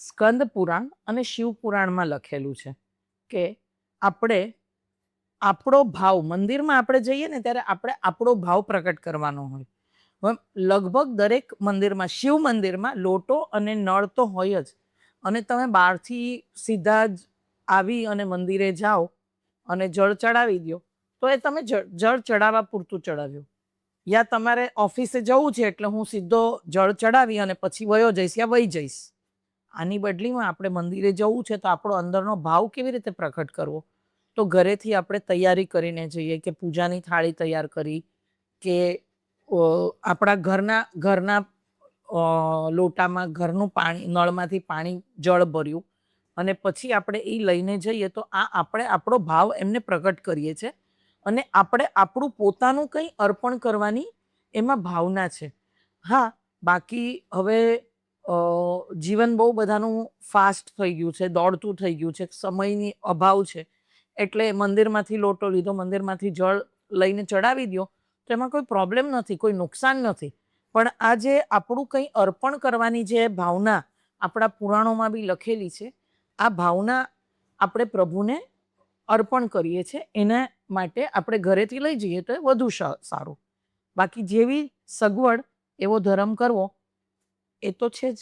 સ્કંદ પુરાણ અને શિવ પુરાણમાં લખેલું છે કે આપણે આપણો ભાવ, મંદિરમાં આપણે જઈએ ને ત્યારે આપણે આપણો ભાવ પ્રકટ કરવાનો હોય. લગભગ દરેક મંદિરમાં, શિવ મંદિરમાં લોટો અને નળ તો હોય જ, અને તમે બહારથી સીધા જ આવી અને મંદિરે જાઓ અને જળ ચડાવી દો તો એ તમે જળ ચડાવવા પૂરતું ચડાવ્યું, યા તમારે ઓફિસે જવું છે એટલે હું સીધો જળ ચડાવી અને પછી વયો જઈશ યા વહી જઈશ. આની બદલીમાં આપણે મંદિરે જવું છે તો આપણો અંદરનો ભાવ કેવી રીતે પ્રકટ કરવો? તો ઘરેથી આપણે તૈયારી કરીને જઈએ કે પૂજાની થાળી તૈયાર કરી, કે આપણા ઘરના લોટામાં ઘરનું પાણી, નળમાંથી પાણી જળ ભર્યું અને પછી આપણે એ લઈને જઈએ તો આપણે આપણો ભાવ એમને પ્રકટ કરીએ છીએ અને આપણે આપણું પોતાનું કંઈ અર્પણ કરવાની એમાં ભાવના છે. હા, બાકી હવે જીવન બહુ બધાનું ફાસ્ટ થઈ ગયું છે, દોડતું થઈ ગયું છે, સમયની અભાવ છે, એટલે મંદિરમાંથી લોટો લીધો, મંદિરમાંથી જળ લઈને ચડાવી દો તો એમાં કોઈ પ્રોબ્લેમ નથી, કોઈ નુકસાન નથી. પણ આ જે આપણું કંઈ અર્પણ કરવાની જે ભાવના આપણા પુરાણોમાં બી લખેલી છે, આ ભાવના આપણે પ્રભુને અર્પણ કરીએ છીએ, એના માટે આપણે ઘરેથી લઈ જઈએ તો એ વધુ સારું. બાકી જેવી સગવડ એવો ધર્મ કરવો, એ તો છે જ.